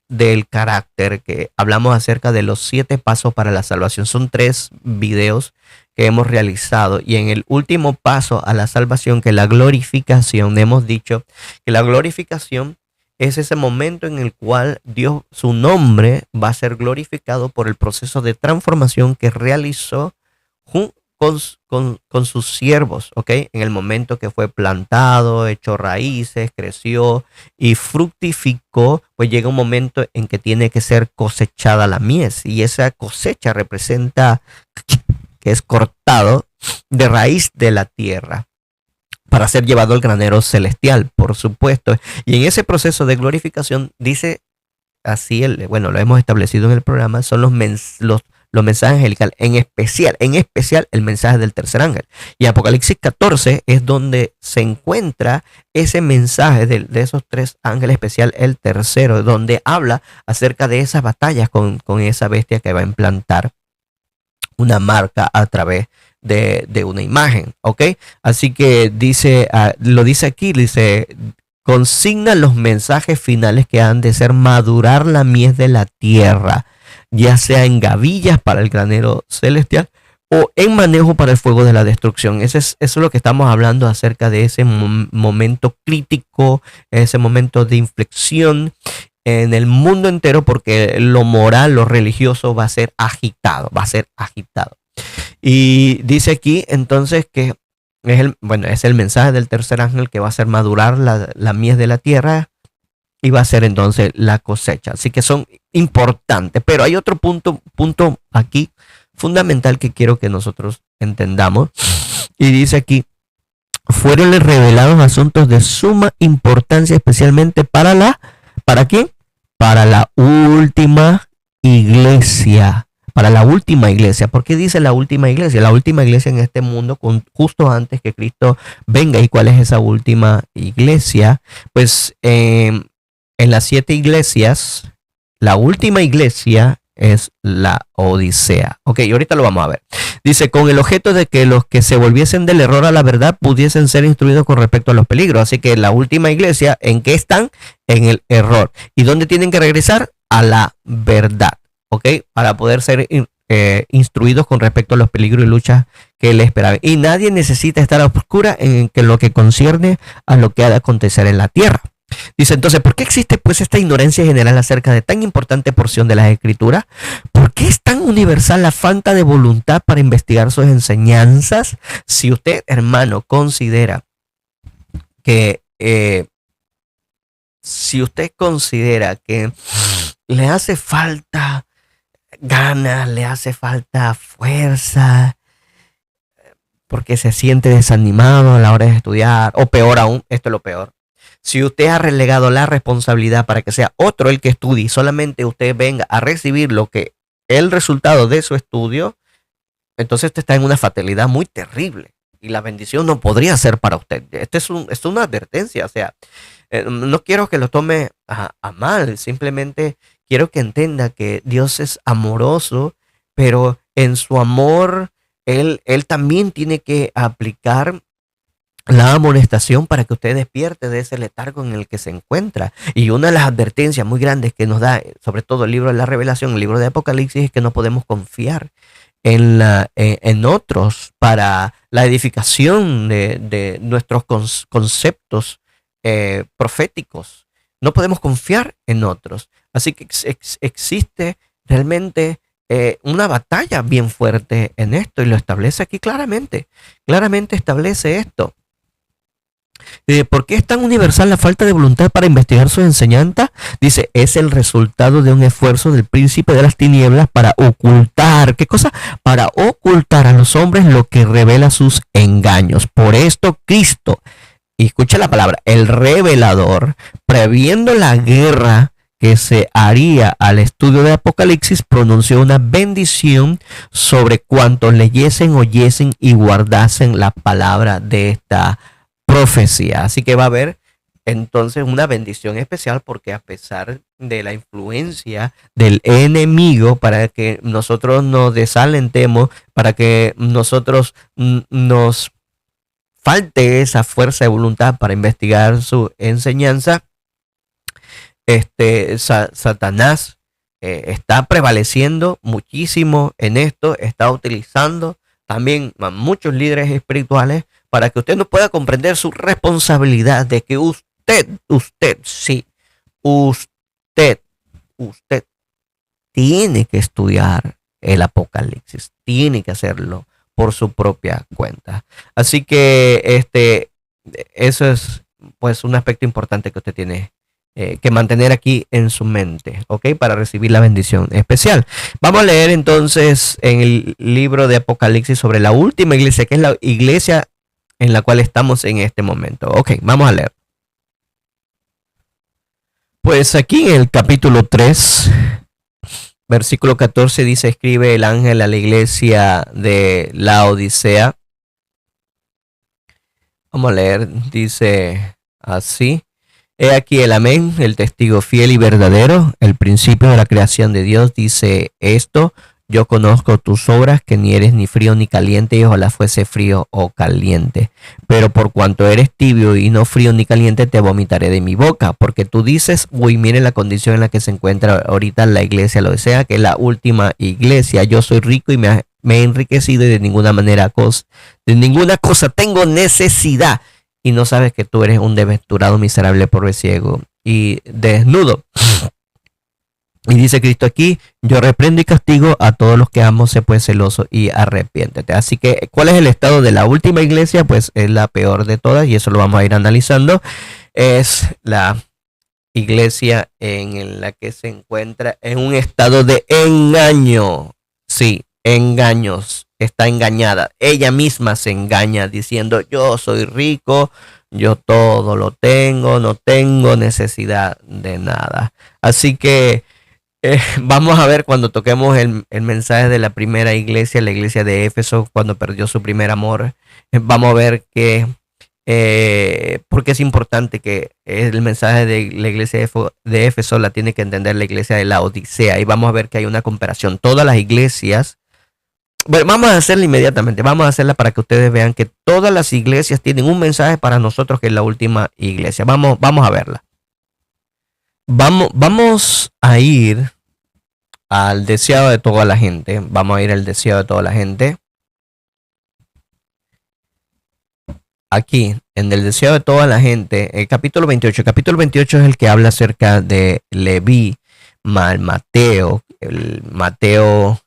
del carácter, que hablamos acerca de los 7 pasos para la salvación. Son 3 videos que hemos realizado. Y en el último paso a la salvación, que es la glorificación, hemos dicho que la glorificación es ese momento en el cual Dios, su nombre, va a ser glorificado por el proceso de transformación que realizó con sus siervos, ¿ok? En el momento que fue plantado, echó raíces, creció y fructificó, pues llega un momento en que tiene que ser cosechada la mies, y esa cosecha representa que es cortado de raíz de la tierra para ser llevado al granero celestial, por supuesto. Y en ese proceso de glorificación dice así, bueno, lo hemos establecido en el programa, son los mensajes angelicales, en especial el mensaje del tercer ángel. Y Apocalipsis 14 es donde se encuentra ese mensaje de esos tres ángeles, especial el tercero, donde habla acerca de esas batallas con esa bestia que va a implantar una marca a través de una imagen, ¿ok? Así que dice, lo dice aquí, dice, consigna los mensajes finales que han de ser madurar la mies de la tierra, ya sea en gavillas para el granero celestial o en manejo para el fuego de la destrucción. Eso es lo que estamos hablando acerca de ese momento crítico, ese momento de inflexión en el mundo entero, porque lo moral, lo religioso va a ser agitado, Y dice aquí entonces que es el mensaje del tercer ángel que va a hacer madurar la mies de la tierra y va a ser entonces la cosecha. Así que son importantes, pero hay otro punto aquí fundamental que quiero que nosotros entendamos. Y dice aquí, fueron revelados asuntos de suma importancia, especialmente ¿para quién? Para la última iglesia. Para la última iglesia. ¿Por qué dice la última iglesia? La última iglesia en este mundo, justo antes que Cristo venga. ¿Y cuál es esa última iglesia? Pues en las 7 iglesias, la última iglesia es la Odisea. Ok, y ahorita lo vamos a ver. Dice, con el objeto de que los que se volviesen del error a la verdad pudiesen ser instruidos con respecto a los peligros. Así que la última iglesia, ¿en qué están? En el error. ¿Y dónde tienen que regresar? A la verdad. ¿Ok? Para poder ser instruidos con respecto a los peligros y luchas que le esperaban. Y nadie necesita estar a oscuras en lo que concierne a lo que ha de acontecer en la tierra. Dice entonces, ¿por qué existe pues esta ignorancia general acerca de tan importante porción de las escrituras? ¿Por qué es tan universal la falta de voluntad para investigar sus enseñanzas? Si usted, hermano, considera que le hace falta ganas, le hace falta fuerza, porque se siente desanimado a la hora de estudiar, o peor aún, esto es lo peor, si usted ha relegado la responsabilidad para que sea otro el que estudie y solamente usted venga a recibir el resultado de su estudio, entonces usted está en una fatalidad muy terrible y la bendición no podría ser para usted. Esto es una advertencia, o sea, no quiero que lo tome a mal, simplemente quiero que entienda que Dios es amoroso, pero en su amor, Él también tiene que aplicar la amonestación para que usted despierte de ese letargo en el que se encuentra. Y una de las advertencias muy grandes que nos da, sobre todo el libro de la Revelación, el libro de Apocalipsis, es que no podemos confiar en otros para la edificación de nuestros conceptos proféticos. No podemos confiar en otros. Así que existe realmente una batalla bien fuerte en esto, y lo establece aquí claramente. Claramente establece esto. ¿Por qué es tan universal la falta de voluntad para investigar sus enseñanzas? Dice, es el resultado de un esfuerzo del príncipe de las tinieblas para ocultar, ¿qué cosa? Para ocultar a los hombres lo que revela sus engaños. Por esto Cristo, y escucha la palabra, el revelador, previendo la guerra que se haría al estudio de Apocalipsis, pronunció una bendición sobre cuantos leyesen, oyesen y guardasen la palabra de esta profecía. Así que va a haber entonces una bendición especial, porque a pesar de la influencia del enemigo para que nosotros nos desalentemos, para que nosotros nos falte esa fuerza de voluntad para investigar su enseñanza, Satanás está prevaleciendo muchísimo en esto, está utilizando también a muchos líderes espirituales, para que usted no pueda comprender su responsabilidad de que usted tiene que estudiar el Apocalipsis, tiene que hacerlo por su propia cuenta. Así que eso es pues un aspecto importante que usted tiene que mantener aquí en su mente, ¿ok? Para recibir la bendición especial. Vamos a leer entonces en el libro de Apocalipsis sobre la última iglesia, que es la iglesia en la cual estamos en este momento. Ok, vamos a leer. Pues aquí en el capítulo 3, versículo 14 dice: escribe el ángel a la iglesia de Laodicea. Vamos a leer, dice así: he aquí el amén, el testigo fiel y verdadero, el principio de la creación de Dios, dice esto: yo conozco tus obras, que ni eres ni frío ni caliente, y ojalá fuese frío o caliente. Pero por cuanto eres tibio y no frío ni caliente, te vomitaré de mi boca. Porque tú dices, uy, miren la condición en la que se encuentra ahorita la iglesia Laodicea, que es la última iglesia. Yo soy rico y me he enriquecido, y de ninguna cosa tengo necesidad. Y no sabes que tú eres un desventurado, miserable, pobre, ciego y desnudo. Y dice Cristo aquí: yo reprendo y castigo a todos los que amo, sé pues celoso y arrepiéntete. Así que, ¿cuál es el estado de la última iglesia? Pues es la peor de todas, y eso lo vamos a ir analizando. Es la iglesia en la que se encuentra en un estado de engaño. Sí, engaños. Está engañada. Ella misma se engaña diciendo: yo soy rico, yo todo lo tengo, no tengo necesidad de nada. Así que vamos a ver cuando toquemos el mensaje de la primera iglesia, la iglesia de Éfeso, cuando perdió su primer amor. Vamos a ver que porque es importante que el mensaje de la iglesia de Éfeso la tiene que entender la iglesia de Laodicea. Y vamos a ver que hay una comparación. Todas las iglesias, bueno, vamos a hacerla inmediatamente. Vamos a hacerla para que ustedes vean que todas las iglesias tienen un mensaje para nosotros, que es la última iglesia. Vamos a verla. Vamos a ir al deseado de toda la gente. Vamos a ir al deseado de toda la gente. Aquí, en el deseado de toda la gente, el capítulo 28. El capítulo 28 es el que habla acerca de Leví, Mateo. Mateo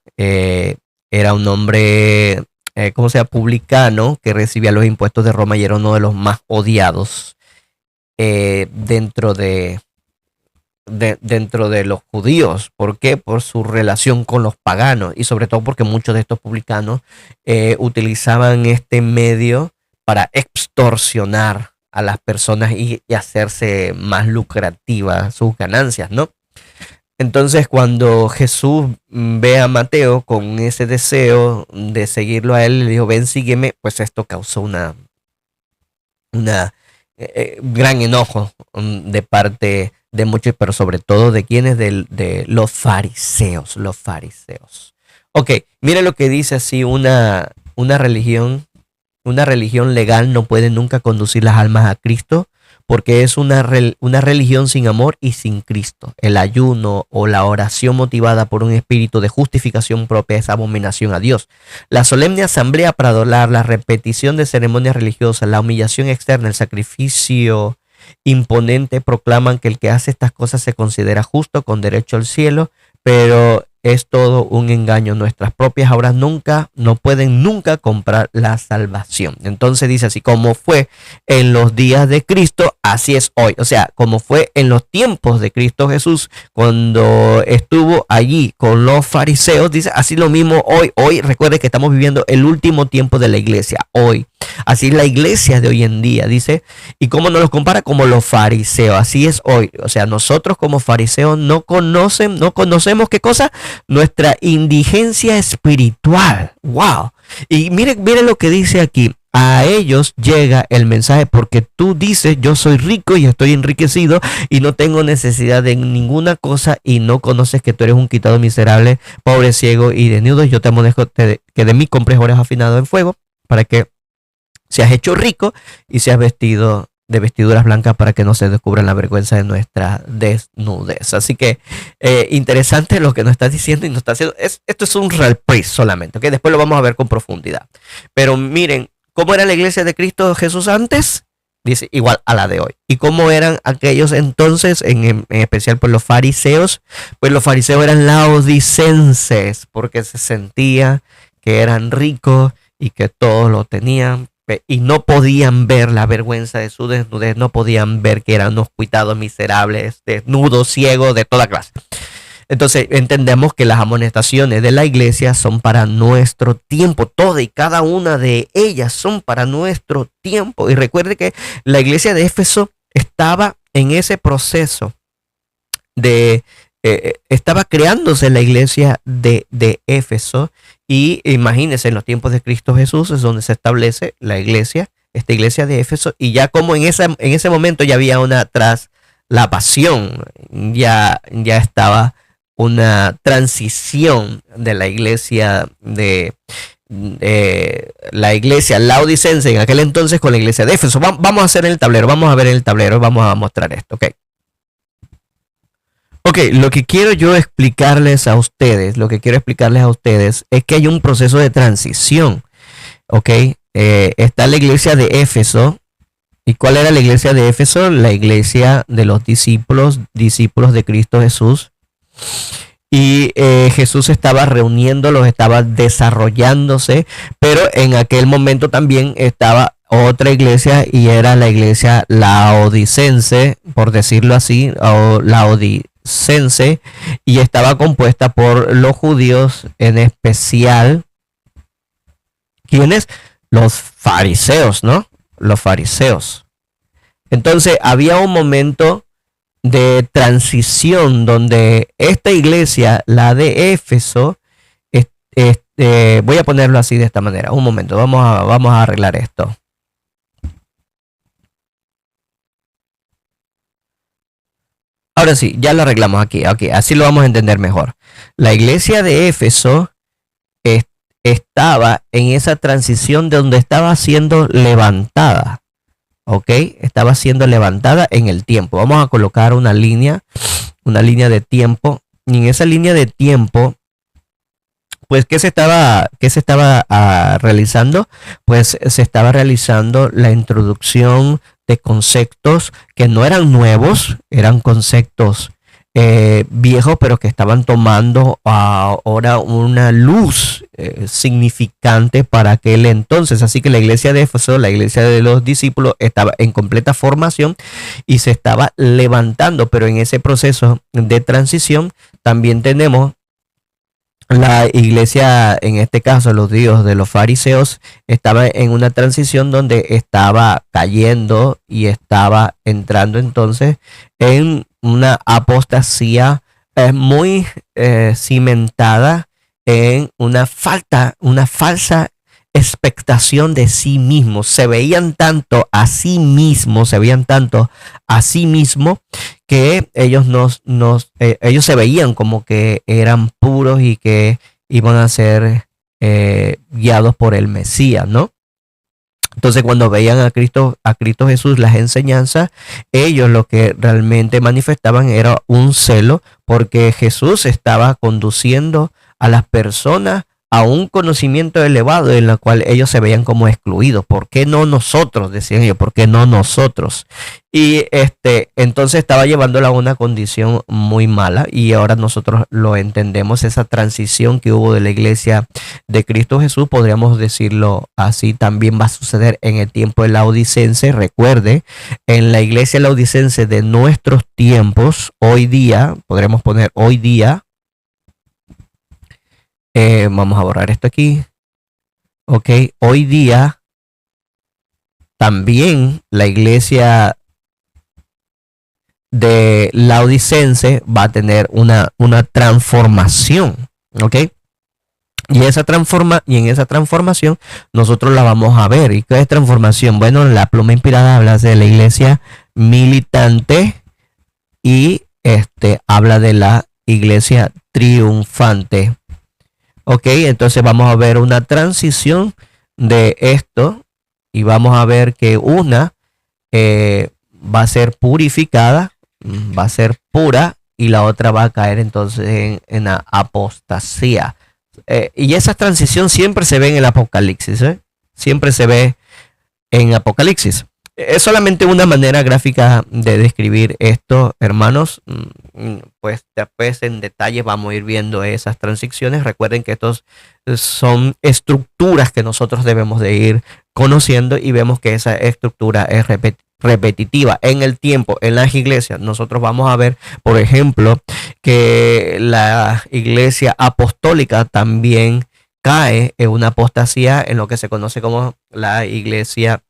era un hombre, publicano, que recibía los impuestos de Roma y era uno de los más odiados dentro de los judíos. ¿Por qué? Por su relación con los paganos, y sobre todo porque muchos de estos publicanos utilizaban este medio para extorsionar a las personas y hacerse más lucrativas sus ganancias, ¿no? Entonces, cuando Jesús ve a Mateo con ese deseo de seguirlo a él, le dijo: ven, sígueme. Pues esto causó una gran enojo de parte de muchos, pero sobre todo de quienes, de los fariseos. Ok, mire lo que dice así: una religión legal no puede nunca conducir las almas a Cristo, porque es una religión sin amor y sin Cristo. El ayuno o la oración motivada por un espíritu de justificación propia es abominación a Dios. La solemne asamblea para adorar, la repetición de ceremonias religiosas, la humillación externa, el sacrificio imponente proclaman que el que hace estas cosas se considera justo, con derecho al cielo, pero es todo un engaño. Nuestras propias obras no pueden nunca comprar la salvación. Entonces dice así: como fue en los días de Cristo, así es hoy. O sea, como fue en los tiempos de Cristo Jesús, cuando estuvo allí con los fariseos, dice así lo mismo hoy. Hoy recuerde que estamos viviendo el último tiempo de la iglesia, hoy. Así es la iglesia de hoy en día, dice. ¿Y cómo nos los compara? Como los fariseos. Así es hoy. O sea, nosotros como fariseos no conocemos ¿qué cosa? Nuestra indigencia espiritual. ¡Wow! Y mire lo que dice aquí: a ellos llega el mensaje porque tú dices: yo soy rico y estoy enriquecido y no tengo necesidad de ninguna cosa, y no conoces que tú eres un quitado, miserable, pobre, ciego y desnudo. Yo te amonezco que de mí compres oro afinado en fuego, para que seas hecho rico y seas vestido de vestiduras blancas para que no se descubra la vergüenza de nuestra desnudez. Así que interesante lo que nos está diciendo y nos está haciendo. Esto es un reprise solamente, ¿ok? Después lo vamos a ver con profundidad. Pero miren, ¿cómo era la iglesia de Cristo Jesús antes? Dice, igual a la de hoy. ¿Y cómo eran aquellos entonces, en especial por los fariseos? Pues los fariseos eran laodicenses, porque se sentía que eran ricos y que todos lo tenían, y no podían ver la vergüenza de su desnudez, no podían ver que eran unos cuitados miserables, desnudos, ciegos, de toda clase. Entonces entendemos que las amonestaciones de la iglesia son para nuestro tiempo, toda y cada una de ellas son para nuestro tiempo. Y recuerde que la iglesia de Éfeso estaba en ese proceso de, estaba creándose la iglesia de Éfeso, y imagínense, en los tiempos de Cristo Jesús es donde se establece la iglesia, esta iglesia de Éfeso, y ya como en ese momento ya había una traslapación, ya estaba una transición de la iglesia de la iglesia laodicense en aquel entonces con la iglesia de Éfeso. Vamos a hacer el tablero, vamos a ver el tablero, vamos a mostrar esto, ok. Ok, lo que quiero explicarles a ustedes es que hay un proceso de transición, ok. Está la iglesia de Éfeso. ¿Y cuál era la iglesia de Éfeso? La iglesia de los discípulos de Cristo Jesús. Y Jesús estaba reuniéndolos, estaba desarrollándose, pero en aquel momento también estaba otra iglesia, y era la iglesia laodicense, por decirlo así, o laodicense, y estaba compuesta por los judíos, en especial, ¿quiénes? Los fariseos, ¿no? Los fariseos. Entonces había un momento de transición donde esta iglesia, la de Éfeso, voy a ponerlo así de esta manera. Un momento, vamos a arreglar esto. Ahora sí, ya lo arreglamos aquí. Okay, así lo vamos a entender mejor. La iglesia de Éfeso estaba en esa transición de donde estaba siendo levantada. Ok, estaba siendo levantada en el tiempo. Vamos a colocar una línea de tiempo. Y en esa línea de tiempo, pues, ¿qué se estaba realizando? Pues se estaba realizando la introducción de conceptos que no eran nuevos, eran conceptos viejos, pero que estaban tomando ahora una luz significante para aquel entonces. Así que la iglesia de Éfeso, la iglesia de los discípulos, estaba en completa formación y se estaba levantando, pero en ese proceso de transición también tenemos la iglesia, en este caso los judíos de los fariseos, estaba en una transición donde estaba cayendo y estaba entrando entonces en una apostasía muy cimentada en una falsa expectación de sí mismos. Se veían tanto a sí mismos que ellos se veían como que eran puros y que iban a ser guiados por el Mesías, ¿no? Entonces, cuando veían a Cristo Jesús, las enseñanzas, ellos lo que realmente manifestaban era un celo, porque Jesús estaba conduciendo a las personas a un conocimiento elevado en la cual ellos se veían como excluidos. ¿Por qué no nosotros? Decían ellos, ¿por qué no nosotros? Y entonces estaba llevándola a una condición muy mala, y ahora nosotros lo entendemos. Esa transición que hubo de la iglesia de Cristo Jesús, podríamos decirlo así, también va a suceder en el tiempo de Laodicense. Recuerde, en la iglesia laodicense de nuestros tiempos, hoy día, podríamos poner hoy día, vamos a borrar esto aquí. Ok, hoy día también la iglesia de Laodicense va a tener una transformación. Ok, y en esa transformación nosotros la vamos a ver. ¿Y qué es transformación? Bueno, la pluma inspirada habla de la iglesia militante, y habla de la iglesia triunfante. Ok, entonces vamos a ver una transición de esto, y vamos a ver que una va a ser purificada, va a ser pura, y la otra va a caer entonces en la apostasía. Y esa transición siempre se ve en el Apocalipsis, ¿eh? Siempre se ve en Apocalipsis. Es solamente una manera gráfica de describir esto, hermanos. Pues después en detalle vamos a ir viendo esas transiciones. Recuerden que estos son estructuras que nosotros debemos de ir conociendo, y vemos que esa estructura es repetitiva en el tiempo en las iglesias. Nosotros vamos a ver, por ejemplo, que la iglesia apostólica también cae en una apostasía en lo que se conoce como la iglesia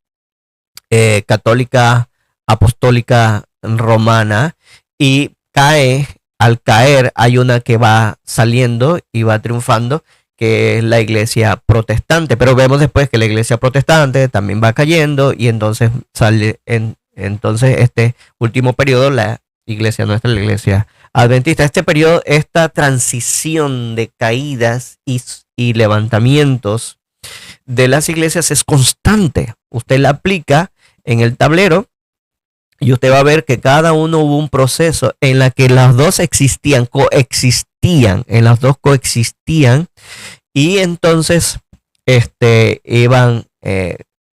católica apostólica romana, y al caer hay una que va saliendo y va triunfando, que es la iglesia protestante. Pero vemos después que la iglesia protestante también va cayendo, y entonces entonces este último periodo, la iglesia nuestra, la iglesia adventista, este periodo, esta transición de caídas y levantamientos de las iglesias es constante. Usted la aplica en el tablero y usted va a ver que cada uno hubo un proceso en la que las dos coexistían, y entonces iban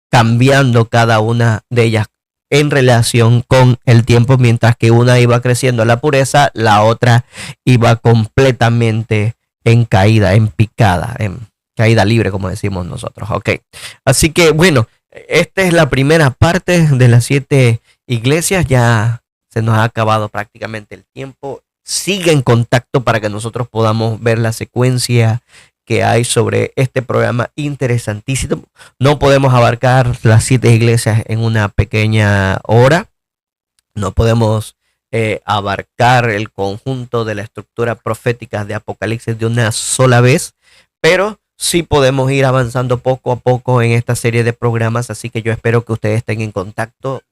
cambiando cada una de ellas en relación con el tiempo. Mientras que una iba creciendo a la pureza, la otra iba completamente en caída, en picada, en caída libre, como decimos nosotros. Ok, así que bueno, esta es la primera parte de las 7 iglesias. Ya se nos ha acabado prácticamente el tiempo. Sigue en contacto para que nosotros podamos ver la secuencia que hay sobre este programa interesantísimo. No podemos abarcar las 7 iglesias en una pequeña hora. No podemos abarcar el conjunto de la estructura profética de Apocalipsis de una sola vez, pero sí podemos ir avanzando poco a poco en esta serie de programas. Así que yo espero que ustedes estén en contacto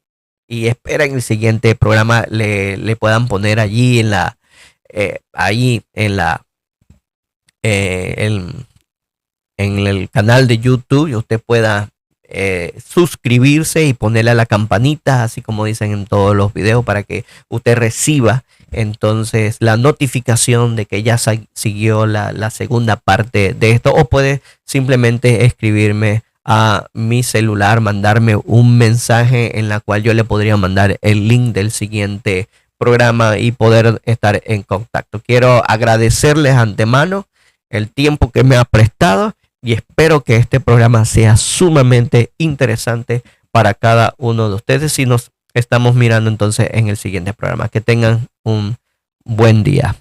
y esperen el siguiente programa le puedan poner allí en la en el canal de YouTube, y usted pueda suscribirse y ponerle a la campanita, así como dicen en todos los videos, para que usted reciba entonces la notificación de que ya siguió la segunda parte de esto. O puede simplemente escribirme a mi celular, mandarme un mensaje en la cual yo le podría mandar el link del siguiente programa y poder estar en contacto. Quiero agradecerles antemano el tiempo que me ha prestado, y espero que este programa sea sumamente interesante para cada uno de ustedes. Y nos estamos mirando entonces en el siguiente programa. Que tengan un buen día.